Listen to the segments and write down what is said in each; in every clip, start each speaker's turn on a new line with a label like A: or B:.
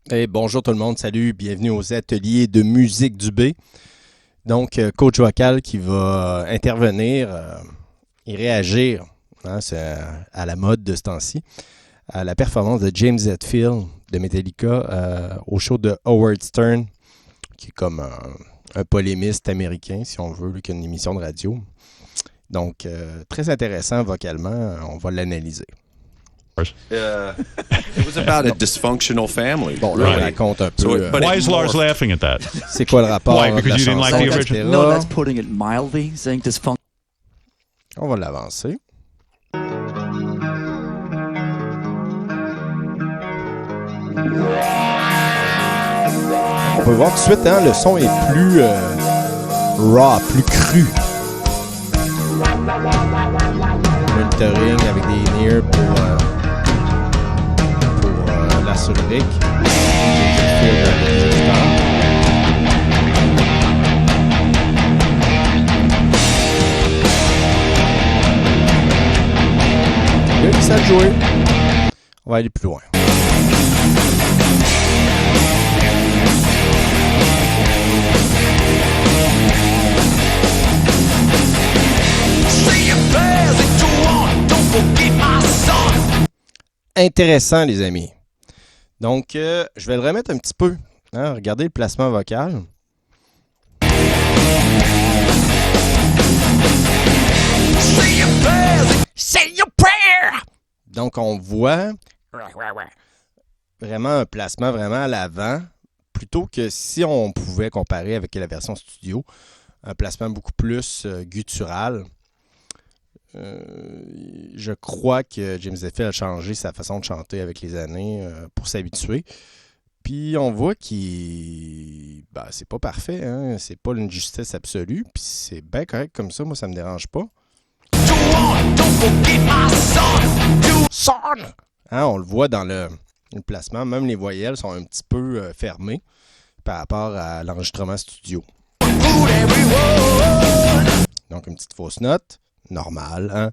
A: Et bonjour tout le monde, salut, bienvenue aux ateliers de musique du B. Donc, coach vocal qui va intervenir et réagir, c'est à la mode de ce temps-ci, à la performance de James Hetfield de Metallica au show de Howard Stern, qui est comme un polémiste américain, si on veut, qui a une émission de radio. Donc, très intéressant vocalement, on va l'analyser.
B: It was about a dysfunctional family.
A: Bon, là, on raconte un peu.
C: Why is Lars laughing at that?
A: C'est quoi le rapport?
C: Why? Because
A: de la
C: you didn't like
A: chanson,
C: the original?
A: etc.
D: No, that's putting it mildly, saying dysfunction.
A: On va l'avancer. On peut voir tout de suite, hein, le son est plus raw, plus cru. Monitoring avec des nears pour la soudrique. Et ça a joué. On va aller plus loin. Intéressant, les amis. Donc, je vais le remettre un petit peu. Hein, regardez le placement vocal. Say your prayer! Donc, on voit vraiment un placement vraiment à l'avant, plutôt que si on pouvait comparer avec la version studio, un placement beaucoup plus guttural. Je crois que James Hetfield a changé sa façon de chanter avec les années pour s'habituer. Puis on voit qu'il... c'est pas parfait, hein? C'est pas une justesse absolue, puis c'est bien correct comme ça, moi ça me dérange pas. Son! Hein, on le voit dans le placement, même les voyelles sont un petit peu fermées par rapport à l'enregistrement studio. Donc une petite fausse note. Normal, hein?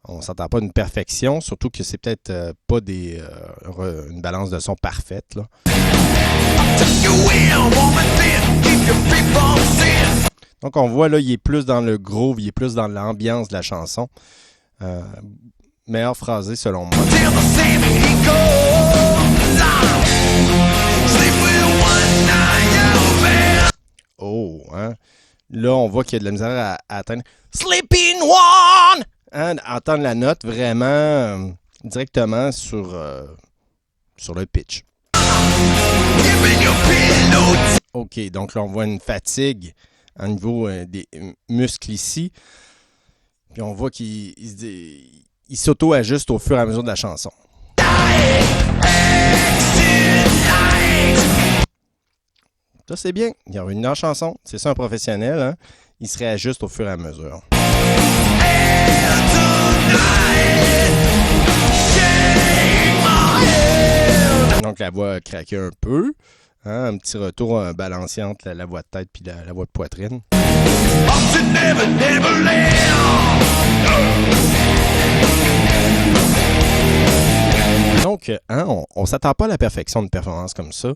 A: On s'entend pas d'une perfection, surtout que c'est peut-être pas une balance de son parfaite, là. Donc on voit là, il est plus dans le groove, il est plus dans l'ambiance de la chanson. Meilleur phrasé selon moi. Oh, hein? Là, on voit qu'il y a de la misère à atteindre Sleeping One! Hein, entendre la note vraiment directement sur le pitch. OK, donc là, on voit une fatigue au niveau des muscles ici. Puis on voit qu'il s'auto-ajuste au fur et à mesure de la chanson. Ça, c'est bien. Il y a une autre chanson. C'est ça, un professionnel. Hein? Il se réajuste au fur et à mesure. Donc, la voix a craqué un peu. Hein? Un petit retour, un balancier entre la voix de tête et la voix de poitrine. Donc, hein, on ne s'attend pas à la perfection d'une performance comme ça.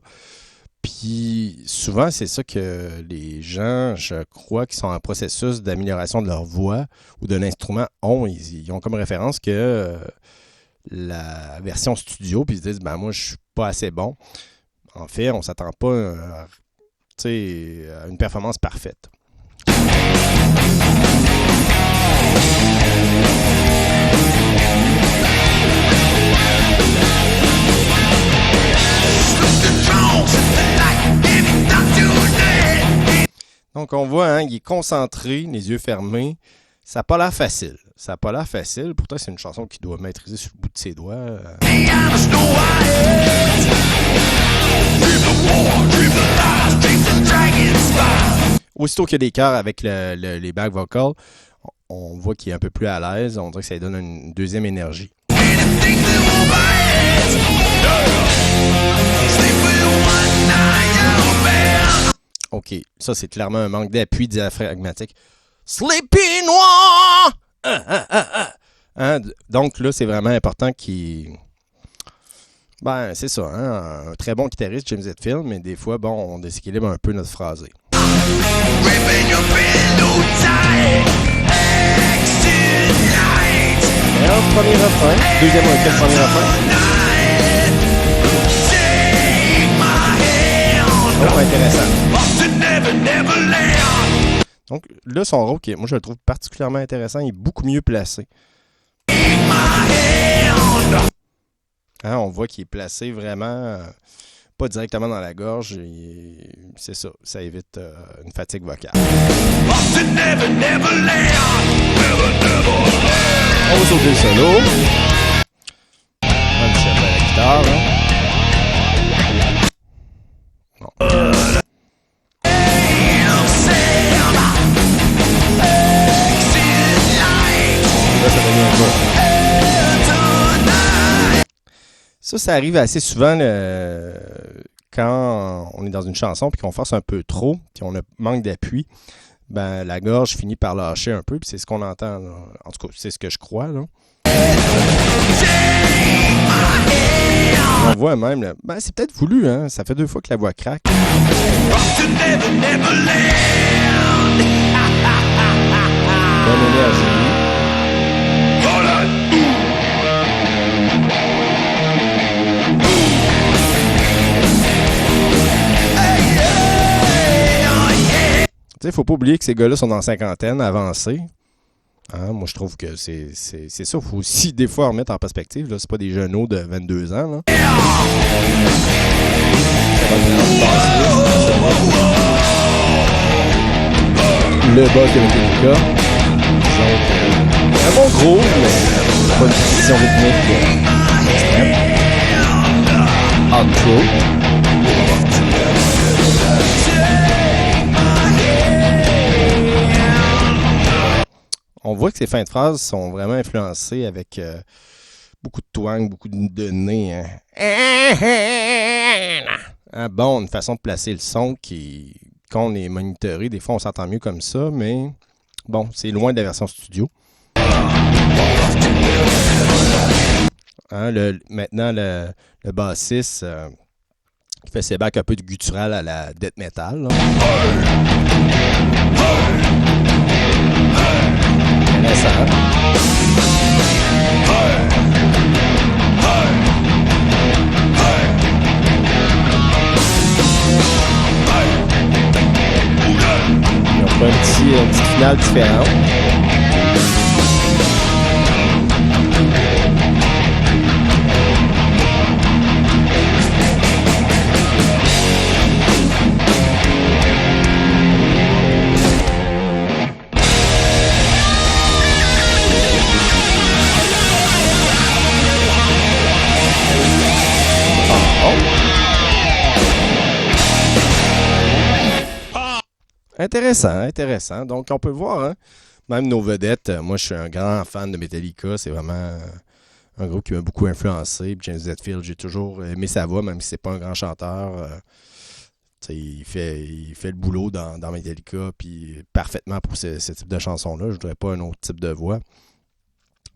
A: Puis souvent, c'est ça que les gens, je crois, qui sont en processus d'amélioration de leur voix ou de l'instrument ont. Ils ont comme référence que la version studio, puis ils se disent, moi, je suis pas assez bon. En fait, on ne s'attend pas à une performance parfaite. Donc, on voit, hein, il est concentré, les yeux fermés. Ça n'a pas l'air facile. Ça n'a pas l'air facile. Pourtant, c'est une chanson qu'il doit maîtriser sur le bout de ses doigts. Aussitôt qu'il y a des chœurs avec les back vocals, on voit qu'il est un peu plus à l'aise. On dirait que ça lui donne une deuxième énergie. OK, ça c'est clairement un manque d'appui diaphragmatique. Sleepy noir! Hein? Donc là, c'est vraiment important qu'il Ben, c'est ça, hein? Un très bon guitariste, James Hetfield, mais des fois, bon, on déséquilibre un peu notre phrasé. Alors, premier refrain. Deuxième ou quel premier refrain? Oh, intéressant. Donc, là, son rôle, moi, je le trouve particulièrement intéressant. Il est beaucoup mieux placé. Hein, on voit qu'il est placé vraiment pas directement dans la gorge. C'est ça, ça évite une fatigue vocale. On va sauter le solo. On va chercher la guitare. Hein. Non. Là, ça devient un peu. Ça arrive assez souvent quand on est dans une chanson puis qu'on force un peu trop, puis on manque d'appui. Ben, la gorge finit par lâcher un peu, puis c'est ce qu'on entend. Là. En tout cas, c'est ce que je crois. Là. On voit même, là, ben, c'est peut-être voulu, hein? Ça fait 2 fois que la voix craque. Bonne énergie. Il ne faut pas oublier que ces gars-là sont dans la cinquantaine, avancés. Hein, moi, je trouve que c'est ça. Il faut aussi, des fois, remettre en perspective. Ce n'est pas des genoux de 22 ans. Là. Le boss de Metallica. Donc, un bon gros, mais pas une position rythmique extrême. Outro. On voit que ces fins de phrases sont vraiment influencées avec beaucoup de twang, beaucoup de nez. Hein. Bon, une façon de placer le son qui, quand on est monitoré, des fois on s'entend mieux comme ça, mais bon, c'est loin de la version studio. Hein, maintenant, le bassiste qui fait ses bacs un peu de guttural à la death metal. Là. Intéressant. Ils ont fait une petite finale différente. Intéressant. Donc, on peut voir, hein, même nos vedettes. Moi, je suis un grand fan de Metallica. C'est vraiment un groupe qui m'a beaucoup influencé. Puis James Hetfield, j'ai toujours aimé sa voix, même si c'est pas un grand chanteur. Il fait le boulot dans Metallica, puis parfaitement pour ce type de chanson-là. Je ne voudrais pas un autre type de voix.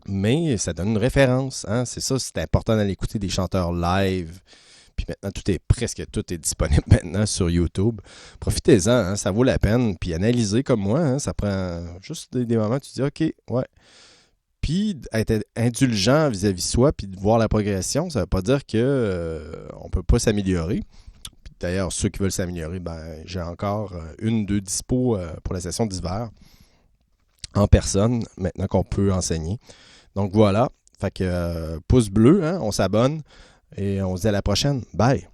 A: Mais ça donne une référence. Hein? C'est ça, c'est important d'aller écouter des chanteurs live. Puis maintenant, presque tout est disponible maintenant sur YouTube. Profitez-en, hein, ça vaut la peine. Puis analysez comme moi, hein, ça prend juste des moments où tu te dis « OK, ouais ». Puis être indulgent vis-à-vis de soi, puis de voir la progression, ça ne veut pas dire qu'on ne peut pas s'améliorer. Puis d'ailleurs, ceux qui veulent s'améliorer, ben j'ai encore 1-2 dispos pour la session d'hiver en personne, maintenant qu'on peut enseigner. Donc voilà, fait que pouce bleu, hein, on s'abonne. Et on se dit à la prochaine. Bye!